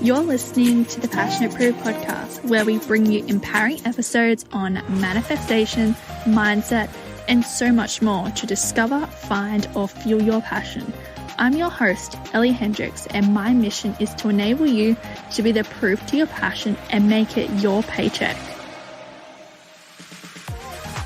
You're listening to the Passionate Proof podcast, where we bring you empowering episodes on manifestation, mindset, and so much more to discover, find, or fuel your passion. I'm your host, Ellie Hendricks, and my mission is to enable you to be the proof to your passion and make it your paycheck.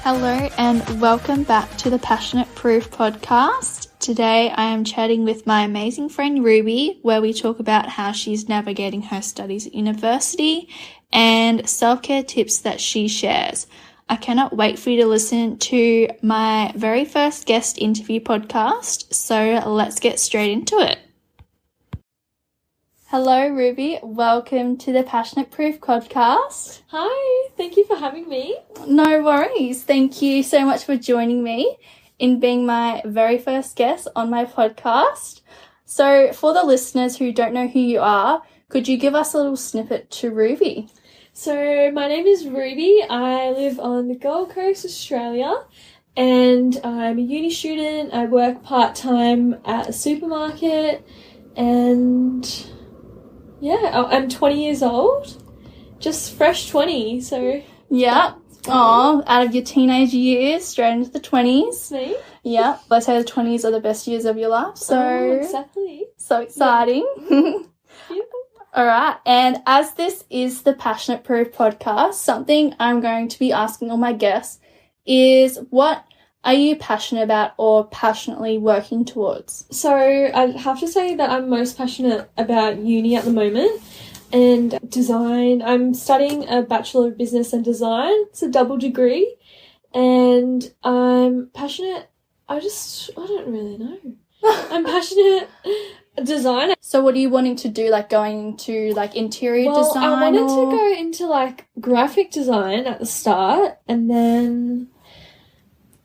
Hello and welcome back to the Passionate Proof podcast. Today I am chatting with my amazing friend Ruby, where we talk about how she's navigating her studies at university and self-care tips that she shares. I cannot wait for you to listen to my very first guest interview podcast, so let's get straight into it. Hello Ruby, welcome to the Passionate Proof podcast. Hi, thank you for having me. No worries. Thank you so much for joining me in being my very first guest on my podcast. So for the listeners who don't know who you are, could you give us a little snippet to Ruby? So my name is Ruby. I live on the Gold Coast, Australia, and I'm a uni student. I work part-time at a supermarket, and yeah, I'm 20 years old. Just fresh 20, so... Yeah. Oh, out of your teenage years, straight into the 20s. Me? Yeah. Let's say the 20s are the best years of your life. So exactly. So exciting. Yeah. All right. And as this is the Passionate Proof podcast, something I'm going to be asking all my guests is, what are you passionate about or passionately working towards? So I'd have to say that I'm most passionate about uni at the moment and design. I'm studying a Bachelor of Business and Design. It's a double degree, and I'm passionate. I don't really know. I'm passionate design. So what are you wanting to do, like going into like interior design? I wanted to go into like graphic design at the start, and then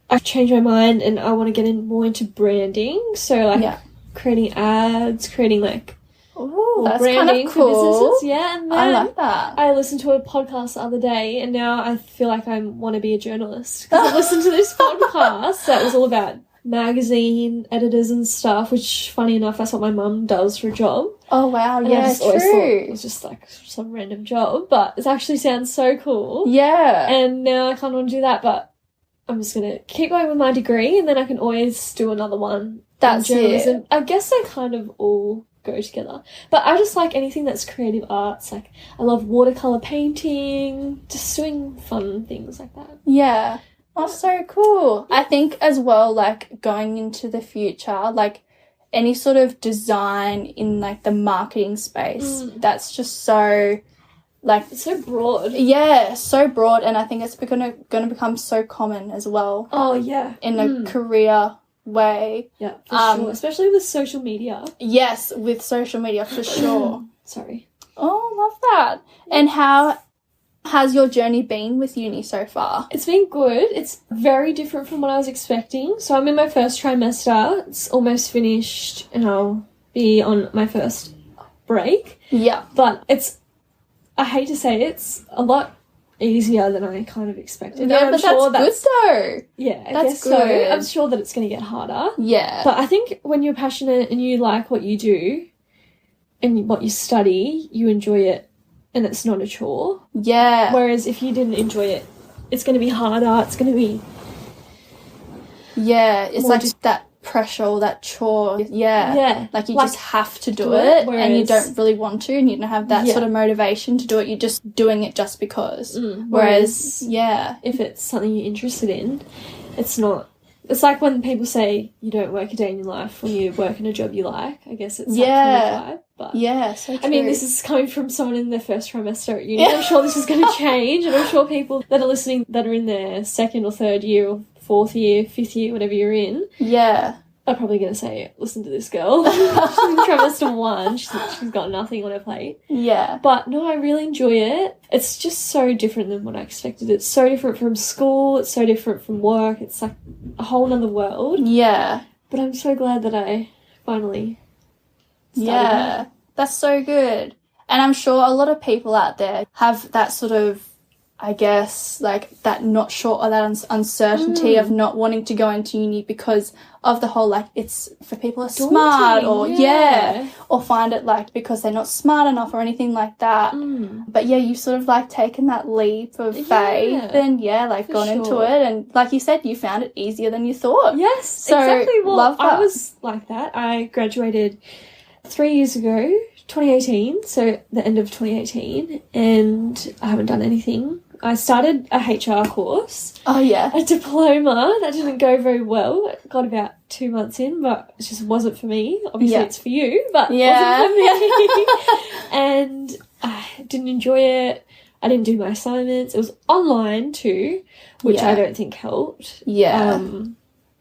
I changed my mind and I want to get more into branding. So like creating ads, creating like that's branding kind of cool. For businesses. Yeah, and then I like that. I listened to a podcast the other day, and now I feel like I want to be a journalist because I listened to this podcast that was all about magazine editors and stuff, which funny enough that's what my mum does for a job. Oh wow, and yeah, I just always thought true. it was just like some random job, but it actually sounds so cool. Yeah. And now I kind of want to do that, but I'm just going to keep going with my degree, and then I can always do another one. That's journalism. it. I guess they kind of all go together. But I just like anything that's creative arts. Like, I love watercolour painting, just doing fun things like that. Yeah. That's so cool. I think as well, like going into the future, like any sort of design in like the marketing space, that's just so like... It's so broad. Yeah, so broad, and I think it's going to become so common as well. Oh, yeah. In a career way. Yeah, for sure. Especially with social media. Yes, with social media, for sure. Sorry. Oh, love that. And how has your journey been with uni so far? It's been good. It's very different from what I was expecting. So I'm in my first trimester. It's almost finished, and I'll be on my first break. Yeah. But I hate to say it's a lot easier than I kind of expected. Yeah, but that's good though. Yeah, I that's guess good. So. I'm sure that it's going to get harder. Yeah. But I think when you're passionate and you like what you do and what you study, you enjoy it and it's not a chore. Yeah. Whereas if you didn't enjoy it, it's going to be harder. It's going to be... Yeah, it's like that pressure or that chore. Yeah. Yeah. Like you just have to do it, and you don't really want to, and you don't have that sort of motivation to do it. You're just doing it just because. Whereas, if it's something you're interested in, it's not... It's like when people say you don't work a day in your life when you work in a job you like. I guess it's that kind of vibe. But yeah, so true. I mean, this is coming from someone in their first trimester at uni. I'm sure this is going to change, and I'm sure people that are listening that are in their second or third year or fourth year, fifth year, whatever you're in, are probably going to say, listen to this girl. She's in trimester 1. She's got nothing on her plate. Yeah. But no, I really enjoy it. It's just so different than what I expected. It's so different from school. It's so different from work. It's like a whole nother world. Yeah. But I'm so glad that I finally started. Yeah. That's so good. And I'm sure a lot of people out there have that sort of I guess, like, that not sure or that uncertainty of not wanting to go into uni because of the whole, like, it's for people who are smart or, or find it, like, because they're not smart enough or anything like that. But, yeah, you've sort of, like, taken that leap of faith and, like, gone into it. And, like you said, you found it easier than you thought. Yes, so, exactly. Well, love that. I was like that. I graduated 3 years ago, 2018, so the end of 2018, and I haven't done anything. I started a HR course. Oh, yeah. A diploma. That didn't go very well. It got about 2 months in, but it just wasn't for me. Obviously, it's for you, but it wasn't for me. And I didn't enjoy it. I didn't do my assignments. It was online too, which I don't think helped. Yeah.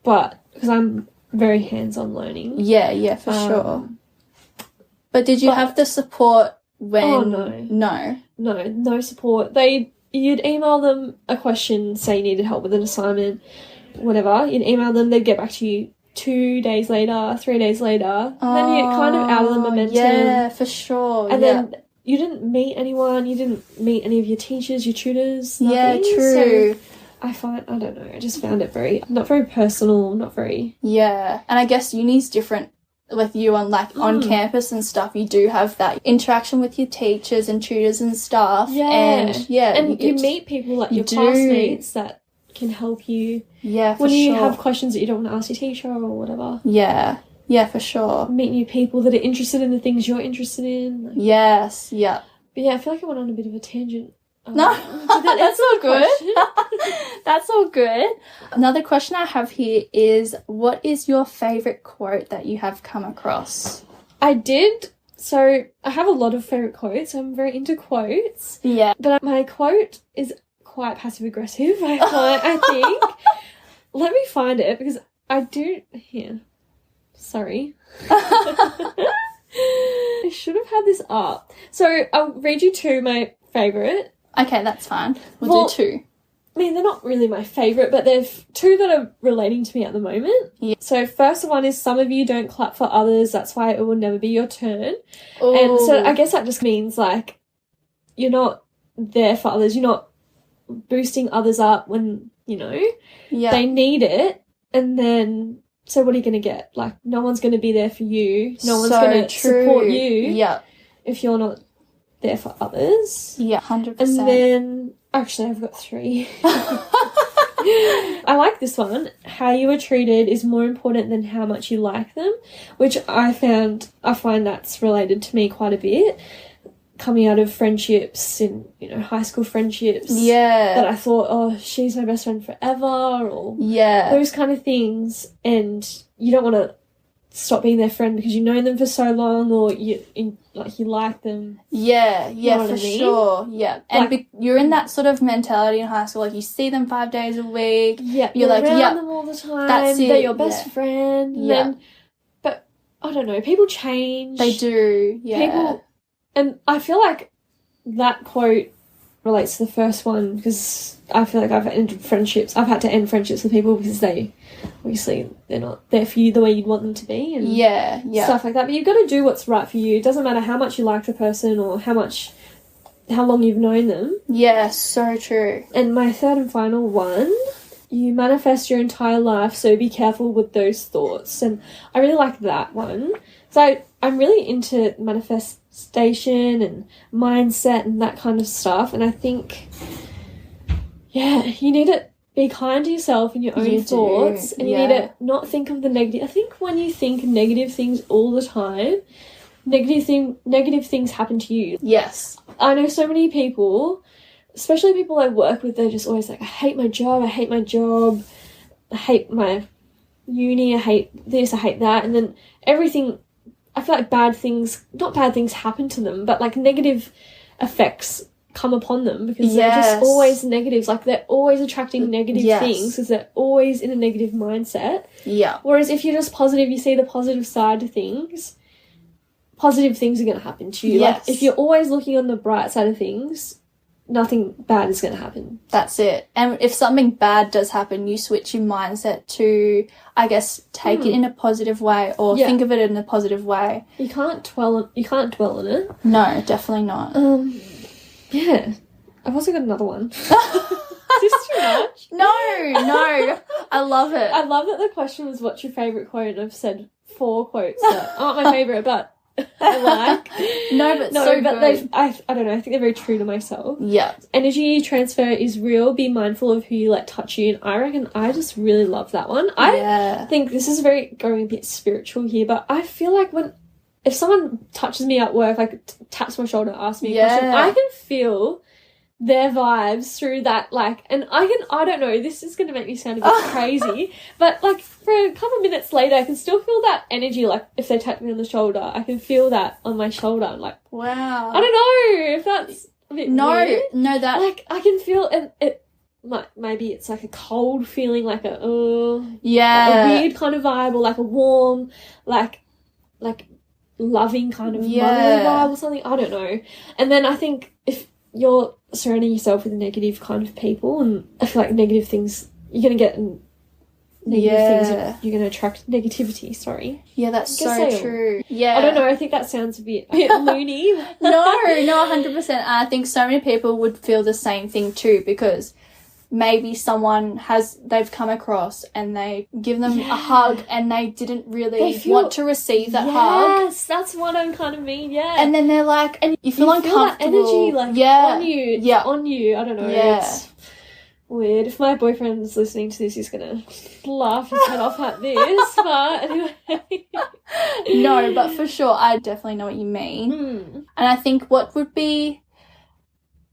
But because I'm very hands-on learning. Yeah, for sure. But did you have the support when... Oh, no. No support. You'd email them a question, say you needed help with an assignment, whatever. You'd email them, they'd get back to you 2 days later, 3 days later. And then you're kind of out of the momentum. Yeah, for sure. And then you didn't meet anyone. You didn't meet any of your teachers, your tutors, nothing. Yeah, true. So I don't know, I just found it not very personal, not very... Yeah, and I guess uni's different with you on, like, on campus and stuff. You do have that interaction with your teachers and tutors and stuff. Yeah. And you meet people like your classmates that can help you. Yeah, for when you sure. have questions that you don't want to ask your teacher or whatever. Yeah, for sure. Meet new people that are interested in the things you're interested in. Like, yes, yeah. But yeah, I feel like I went on a bit of a tangent. No, that's all good. That's all good. Another question I have here is, what is your favourite quote that you have come across? So I have a lot of favourite quotes. I'm very into quotes. Yeah. But my quote is quite passive-aggressive, I think. Let me find it, because I do... Here. Sorry. I should have had this up. So I'll read you two my favourite. Okay, that's fine. We'll do two. I mean, they're not really my favourite, but there's two that are relating to me at the moment. Yeah. So first one is, some of you don't clap for others, that's why it will never be your turn. Ooh. And so I guess that just means, like, you're not there for others, you're not boosting others up when, they need it. And then, so what are you going to get? Like, no one's going to be there for you. No one's going to support you if you're not there for others. Yeah, 100%. And then, actually, I've got three. I like this one. How you are treated is more important than how much you like them, which I find that's related to me quite a bit. Coming out of friendships, in high school friendships, that I thought, oh, she's my best friend forever, or those kind of things, and you don't want to stop being their friend because you've known them for so long, or you like them. For sure. Yeah, and you're in that sort of mentality in high school, like you see them 5 days a week. Yeah, you're like, around them all the time. That's it. They're your best friend. Yeah, but I don't know. People change. They do. Yeah. And I feel like that quote relates to the first one, because I feel like I've had to end friendships with people because they're not there for you the way you'd want them to be, and stuff like that. But you've got to do what's right for you. It doesn't matter how much you like the person or how long you've known them. Yeah, so true. And my third and final one, you manifest your entire life, so be careful with those thoughts. And I really like that one. So I'm really into manifestation and mindset and that kind of stuff. And I think, you need to be kind to yourself and your own thoughts. And you need to not think of the negative. I think when you think negative things all the time, negative things happen to you. Yes. I know so many people, especially people I work with, they're just always like, I hate my job, I hate my my uni, I hate this, I hate that. And then everything, I feel like not bad things happen to them, but like negative effects come upon them because they're just always negatives. Like they're always attracting negative things because they're always in a negative mindset. Yeah. Whereas if you're just positive, you see the positive side to things, positive things are going to happen to you. Yes. Like if you're always looking on the bright side of things, nothing bad is going to happen. That's it. And if something bad does happen, you switch your mindset to, I guess, take it in a positive way or think of it in a positive way. You can't dwell on it. No, definitely not. I've also got another one. Is this too much? No. I love it. I love that the question was, what's your favourite quote? And I've said 4 quotes that aren't my favourite, but I like. But so but good. I don't know, I think they're very true to myself. Yeah. Energy transfer is real. Be mindful of who you let touch you. And I reckon I just really love that one. I think this is going a bit spiritual here, but I feel like if someone touches me at work, like taps my shoulder, asks me a question, I can feel their vibes through that, like, and I don't know, this is going to make me sound a bit crazy, but like for a couple of minutes later I can still feel that energy. Like if they tap me on the shoulder, I can feel that on my shoulder. I'm like, wow. I don't know if that's a bit weird. That, like, I can feel it maybe it's like a cold feeling, like a weird kind of vibe, or like a warm, like loving kind of motherly vibe or something. I don't know. And then I think if you're surrounding yourself with negative kind of people, and I feel like negative things, you're going to get negative things, you're going to attract negativity, sorry. Yeah, that's so true. Yeah. I don't know, I think that sounds a bit loony. No, 100%. I think so many people would feel the same thing too, because maybe they've come across and they give them a hug and they didn't really want to receive that hug. Yes, that's what I kind of mean, yeah. And then they're like, and you feel uncomfortable. That energy, like, on you. Yeah. On you. I don't know. Yeah. It's weird. If my boyfriend's listening to this, he's going to laugh his head off at this. But anyway. No, but for sure, I definitely know what you mean. And I think what would be,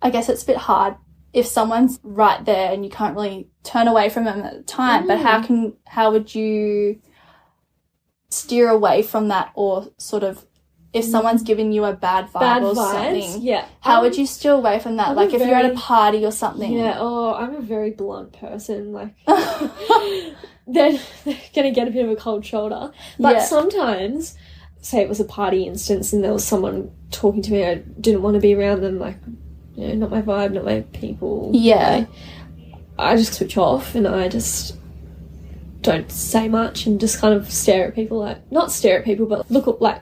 I guess it's a bit hard if someone's right there and you can't really turn away from them at the time, but how would you steer away from that, or sort of, if someone's giving you a bad vibe or something, how would you steer away from that? Like if you're at a party or something. Yeah, I'm a very blunt person. Like, they're going to get a bit of a cold shoulder. But sometimes, say it was a party instance and there was someone talking to me, I didn't want to be around them, like, you know, not my vibe, not my people. Yeah. I just switch off and I just don't say much and just kind of stare at people, like, not stare at people, but look up, like,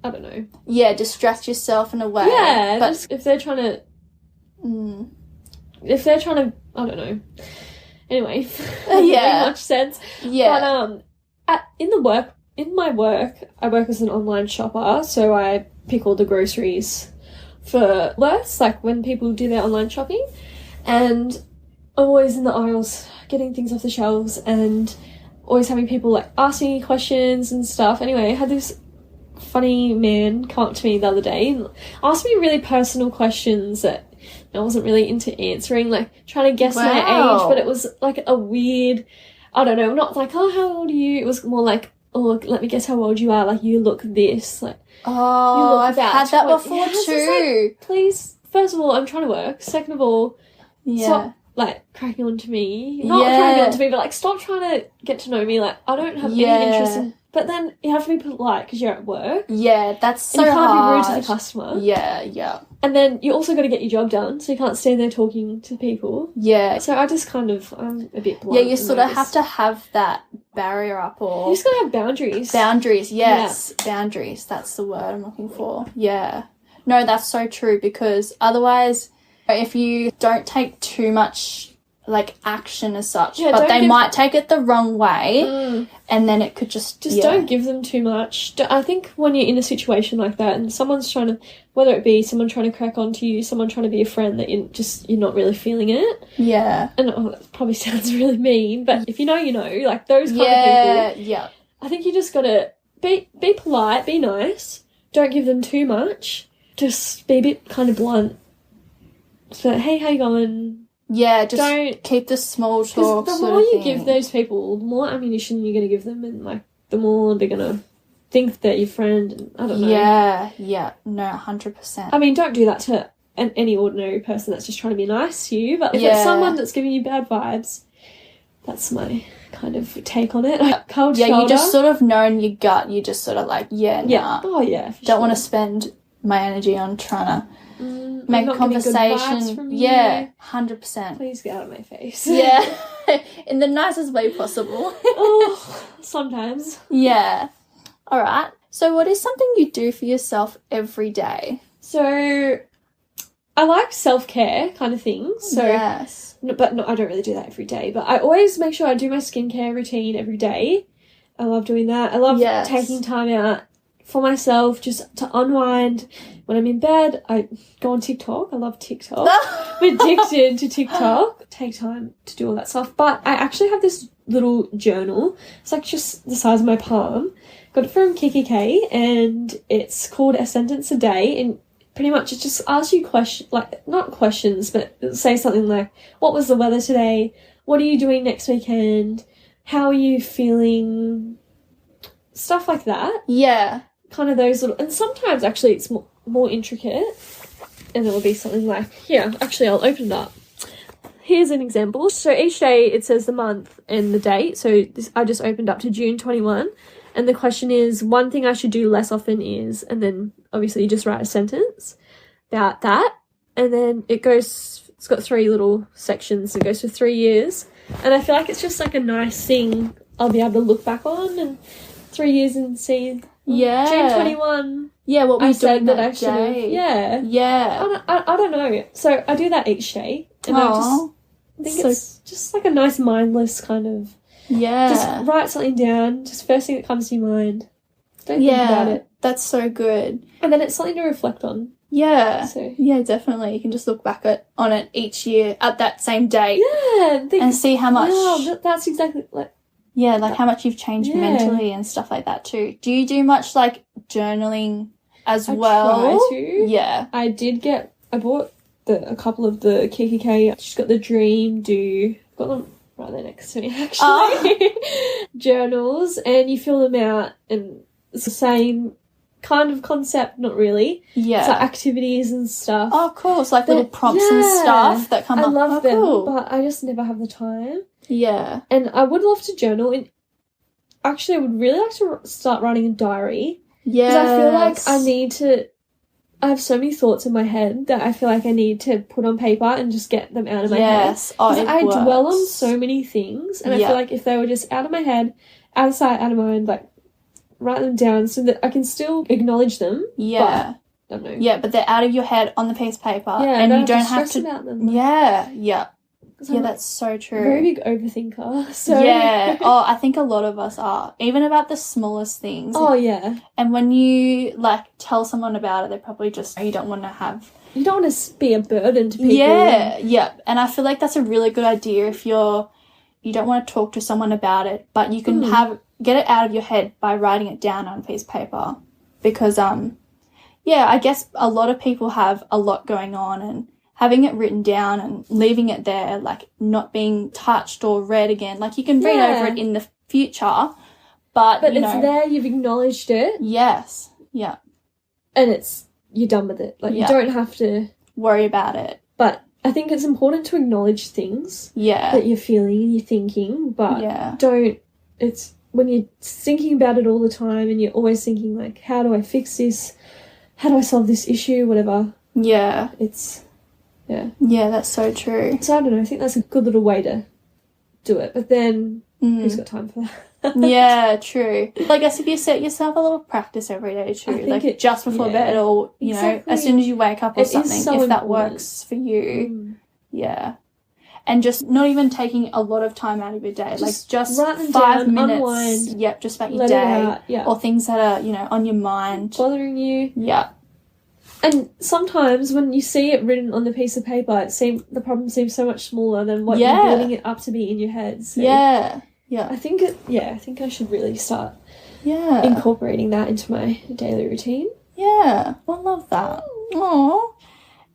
I don't know. Yeah, distract yourself in a way. Yeah, but just if they're trying to, I don't know. Anyway, doesn't make much sense. Yeah. But in my work, I work as an online shopper, so I pick all the groceries for Worths, like when people do their online shopping, and I'm always in the aisles getting things off the shelves and always having people like ask me questions and stuff. Anyway, I had this funny man come up to me the other day and asked me really personal questions that I wasn't really into answering, like trying to guess my age, but it was like a weird, I don't know, not like, oh, how old are you? It was more like, oh, let me guess how old you are, like you look this, like, oh, I've had that before too. Like, please, first of all, I'm trying to work. Second of all, stop like cracking on to me. Not cracking on to me, but like stop trying to get to know me. Like I don't have any interest in. But then you have to be polite because you're at work. Yeah, that's so hard. And you can't be rude to the customer. Yeah. And then you also got to get your job done, so you can't stand there talking to people. Yeah. So I just kind of, I'm a bit blunt. Yeah, you sort of have to have that barrier up, or... You just got to have boundaries. Boundaries, yes. Yeah. Boundaries, that's the word I'm looking for. Yeah. No, that's so true, because otherwise, if you don't take too much, like, action as such, but they might take it the wrong way, and then it could just don't give them too much. I think when you're in a situation like that and someone's trying to, whether it be someone trying to crack onto you, someone trying to be a friend, that you're not really feeling it. Yeah. And that probably sounds really mean, but if you know, like those kind of people. Yeah. I think you just gotta be polite, be nice, don't give them too much, just be a bit kind of blunt. So, hey, how you going? Yeah, just don't keep the small talk. The more you give those people, the more ammunition you're going to give them, and like the more they're going to think that you're your friend. And I don't know. Yeah, no, 100%. I mean, don't do that to any ordinary person that's just trying to be nice to you. But if it's someone that's giving you bad vibes, that's my kind of take on it. Like, cold shoulder. You just sort of know in your gut. You just sort of like, nah. Oh yeah. Don't want to spend my energy on trying to make a conversation. Yeah, 100%. Please get out of my face. Yeah, in the nicest way possible. Oh, sometimes. Yeah. All right. So what is something you do for yourself every day? So I like self-care kind of things. So, yes. But I don't really do that every day. But I always make sure I do my skincare routine every day. I love doing that. I love taking time out for myself just to unwind. When I'm in bed, I go on TikTok. I love TikTok. I'm addicted to TikTok. Take time to do all that stuff. But I actually have this little journal. It's like just the size of my palm. Got it from Kiki and it's called A Sentence a Day. And pretty much it just asks you questions, like not questions, but say something like, what was the weather today? What are you doing next weekend? How are you feeling? Stuff like that. Yeah. Kind of those little, and sometimes actually it's more intricate, and it will be something like, here, actually I'll open it up. Here's an example. So each day it says the month and the date. So I just opened up to June 21, and the question is, one thing I should do less often is, and then obviously you just write a sentence about that, and then it's got 3 little sections. It goes for 3 years, and I feel like it's just like a nice thing I'll be able to look back on and 3 years and see. June 21. Yeah, what we said that I should have. Yeah. I don't know. So I do that each day, and I just think it's just like a nice mindless kind of. Yeah. Just write something down. Just first thing that comes to your mind. Don't think about it. That's so good. And then it's something to reflect on. Yeah. So yeah, definitely. You can just look back on it each year at that same date. Yeah. And see how much. Wow, that's exactly like. Yeah, like how much you've changed mentally and stuff like that too. Do you do much like journaling as well? I try to. Yeah. I bought a couple of the Kiki. She's got the Dream Do. Got them right there next to me actually. Journals, and you fill them out, and it's the same kind of concept, not really. Yeah. It's like activities and stuff. Oh, cool. It's like little prompts and stuff that come up. I love them, cool. but I just never have the time. Yeah. And I would love to journal, and actually I would really like to start writing a diary. Yeah. Because I feel like I have so many thoughts in my head that I feel like I need to put on paper and just get them out of my head. Yes. Oh, I dwell on so many things, and I feel like if they were just out of my head, out of sight, out of mind, like write them down so that I can still acknowledge them. Yeah. But, I don't know. Yeah, but they're out of your head on the piece of paper. Yeah, and you don't have have to about them. Yeah. Yeah. Yeah, that's so true. Very big overthinker. So yeah. Oh, I think a lot of us are. Even about the smallest things. Oh, yeah. And when you, like, tell someone about it, they probably just, you don't want to be a burden to people. Yeah, yeah. And I feel like that's a really good idea if you don't want to talk to someone about it, but you can get it out of your head by writing it down on a piece of paper. Because, I guess a lot of people have a lot going on, and having it written down and leaving it there, like not being touched or read again. Like you can read over it in the future, but it's there, you've acknowledged it. Yes. Yeah. And you're done with it. Like you don't have to worry about it. But I think it's important to acknowledge things that you're feeling and you're thinking, but it's when you're thinking about it all the time and you're always thinking like, how do I fix this? How do I solve this issue? Whatever. Yeah. Yeah, that's so true. So I don't know, I think that's a good little way to do it. But then who's got time for that? Yeah, true. Like, I guess if you set yourself a little practice every day too, like just before bed or, you know, as soon as you wake up or something, if that works for you. Yeah. And just not even taking a lot of time out of your day. Just 5 down, minutes. Unwind, yep, just about your day. Or things that are, you know, on your mind. Bothering you. Yeah. And sometimes when you see it written on the piece of paper, the problem seems so much smaller than what you're building it up to be in your head. So yeah. I think I should really start incorporating that into my daily routine. Yeah. I love that. Aww.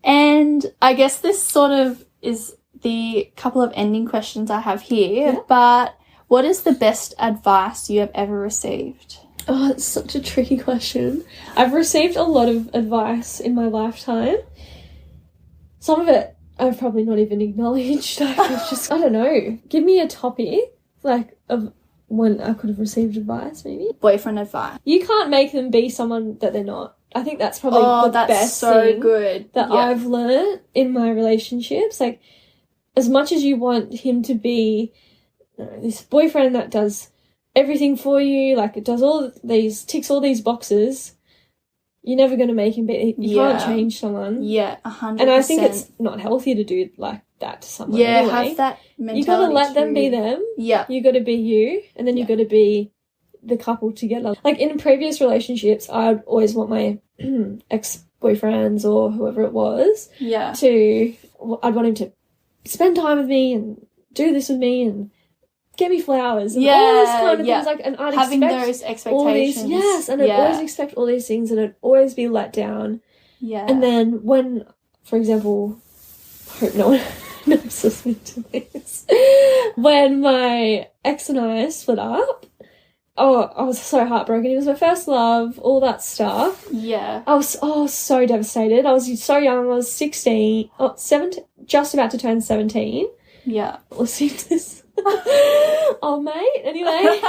And I guess this sort of is the couple of ending questions I have here, but what is the best advice you have ever received? Oh, it's such a tricky question. I've received a lot of advice in my lifetime. Some of it I've probably not even acknowledged. I don't know. Give me a topic, like, of when I could have received advice, maybe. Boyfriend advice. You can't make them be someone that they're not. I think that's probably the best thing that I've learned in my relationships. Like, as much as you want him to be this boyfriend that does everything for you, like it does ticks all these boxes, you're never going to make him be. You can't change someone. Yeah, 100%. And I think it's not healthy to do like that to someone. Yeah, anyway. have that mentality. You got to let them be them. Yeah. You got to be you, and then you got to be the couple together. Like in previous relationships, I'd always want my ex-boyfriends or whoever it was I'd want him to spend time with me and do this with me and get me flowers and all this kind of things. Like, and I'd having expect those expectations. all these, and I'd always expect all these things, and I'd always be let down. Yeah. And then when, for example, I hope no one knows listening to this, when my ex and I split up, I was so heartbroken. He was my first love, all that stuff. Yeah. I was so devastated. I was so young. I was 17, just about to turn 17. Yeah. Listening to this. Oh, mate. Anyway.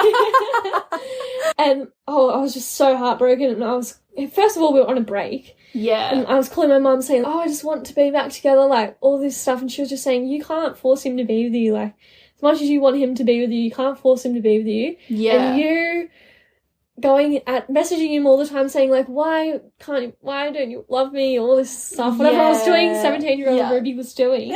And, I was just so heartbroken. And first of all, we were on a break. Yeah. And I was calling my mum saying, I just want to be back together, like, all this stuff. And she was just saying, you can't force him to be with you, like, as much as you want him to be with you, you can't force him to be with you. Yeah. And you messaging him all the time saying, like, why don't you love me? All this stuff. Whatever I was doing, 17-year-old Ruby was doing.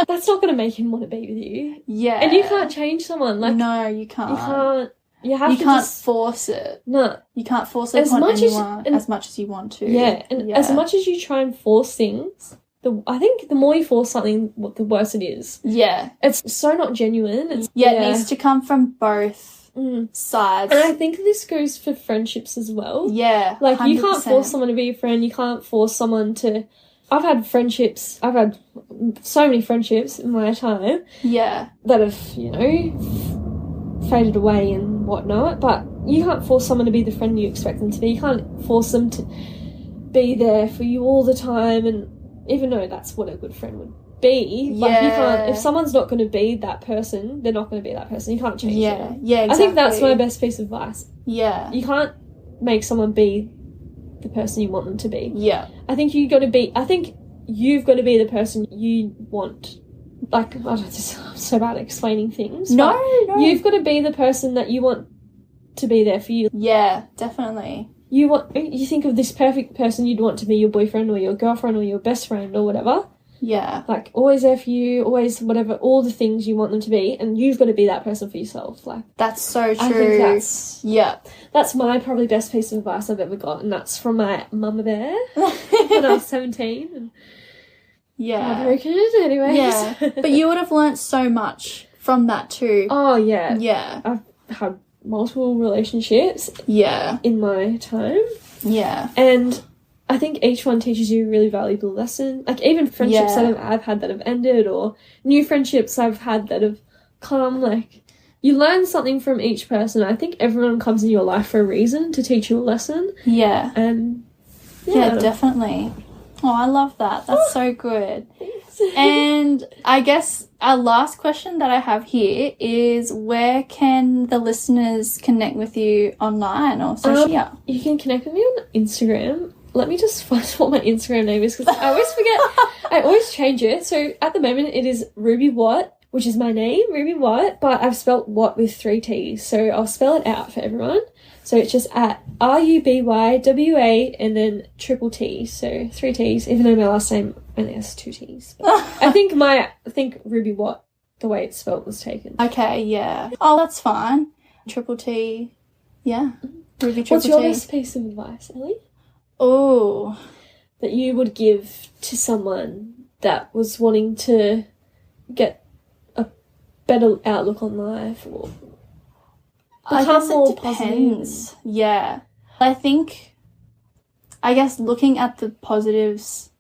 That's not going to make him want to be with you. Yeah. And you can't change someone. Like, no, you can't. You can't force it. No. You can't force it upon anyone as much as you want to. Yeah. And as much as you try and force things, I think the more you force something, the worse it is. Yeah. It's so not genuine. It needs to come from both sides. And I think this goes for friendships as well. Yeah, like 100%. You can't force someone to be your friend. You can't force someone to... I've had so many friendships in my time. Yeah. That have, faded away and whatnot. But you can't force someone to be the friend you expect them to be. You can't force them to be there for you all the time, and even though that's what a good friend would be, like you can't, if someone's not going to be that person, they're not going to be that person. You can't change them. Yeah, exactly. I think that's my best piece of advice. Yeah. You can't make someone be the person you want them to be. Yeah. I think you've got to be the person you want. Like, I'm so bad at explaining things. No. You've got to be the person that you want to be there for you. Yeah, definitely. You think of this perfect person you'd want to be your boyfriend or your girlfriend or your best friend or whatever. Yeah. Like, always there for you, always whatever, all the things you want them to be, and you've got to be that person for yourself. Like, that's so true. I think that's my probably best piece of advice I've ever got, and that's from my mama bear when I was 17. And heartbroken anyways. Yeah. But you would have learnt so much from that too. Oh, yeah. Yeah. I've had multiple relationships in my time. Yeah. And I think each one teaches you a really valuable lesson. Like, even friendships that I've had that have ended, or new friendships I've had that have come, like, you learn something from each person. I think everyone comes in your life for a reason, to teach you a lesson. Yeah. And yeah, definitely. Oh, I love that. That's so good. Thanks. And I guess our last question that I have here is, where can the listeners connect with you online or social media? You can connect with me on Instagram. Let me just find what my Instagram name is, because I always forget. I always change it. So at the moment it is Ruby Watt, which is my name, Ruby Watt, but I've spelt Watt with 3 T's. So I'll spell it out for everyone. So it's just at RUBYWA and then triple T. So 3 T's, even though my last name only has 2 T's. But I think Ruby Watt, the way it's spelled, was taken. Okay, yeah. Oh, that's fine. Triple T. Yeah. Ruby triple T. What's your best piece of advice, Ellie? Oh. That you would give to someone that was wanting to get a better outlook on life, or I guess it depends. Positive. Yeah. I guess looking at the positives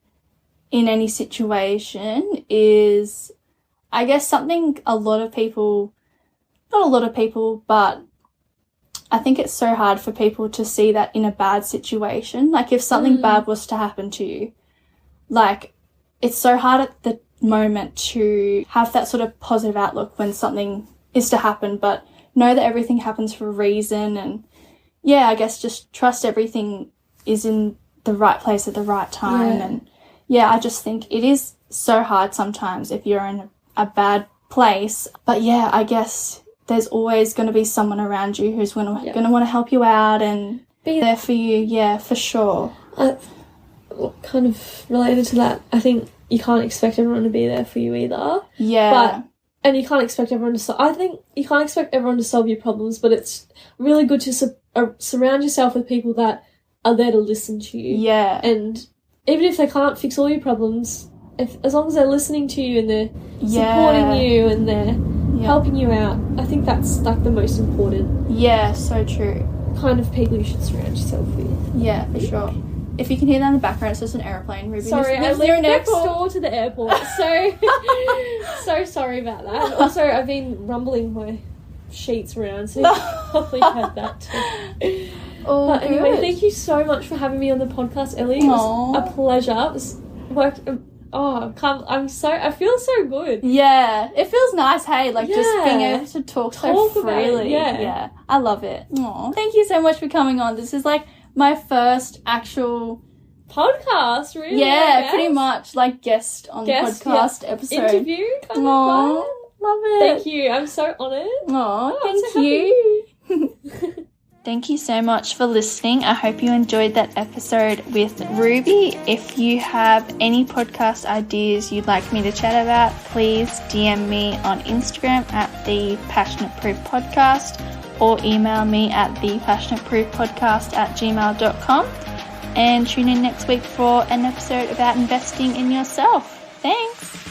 in any situation is, I guess, something not a lot of people, but I think it's so hard for people to see that in a bad situation. Like, if something bad was to happen to you, like, it's so hard at the moment to have that sort of positive outlook when something is to happen, but know that everything happens for a reason. And yeah, I guess just trust everything is in the right place at the right time. And yeah, I just think it is so hard sometimes if you're in a bad place. But yeah, I guess there's always going to be someone around you who's going to want to help you out and be there for you. Yeah, for sure. Kind of related to that, I think you can't expect everyone to be there for you either. Yeah. And you can't expect everyone to I think you can't expect everyone to solve your problems, but it's really good to surround yourself with people that are there to listen to you. Yeah. And even if they can't fix all your problems, as long as they're listening to you and they're supporting you and they're helping you out, I think that's like the most important. Yeah, so true. Kind of people you should surround yourself with. Yeah, for sure. If you can hear that in the background, it's just an airplane. Ruby. Sorry, I live next door to the airport, so sorry about that. And also, I've been rumbling my sheets around, so you probably heard that too. But anyway, thank you so much for having me on the podcast, Ellie. It was a pleasure. It was I feel so good. Yeah, it feels nice, hey, like just being able to talk so freely. Yeah, I love it. Aww. Thank you so much for coming on. This is like my first actual podcast, really? Yeah, pretty much, like guest on the podcast episode. Interview, kind of love it. Thank you. I'm so honoured. Thank you. Thank you so much for listening. I hope you enjoyed that episode with Ruby. If you have any podcast ideas you'd like me to chat about, please DM me on Instagram at The Passionate Proof Podcast or email me at thepassionateproofpodcast@gmail.com, and tune in next week for an episode about investing in yourself. Thanks.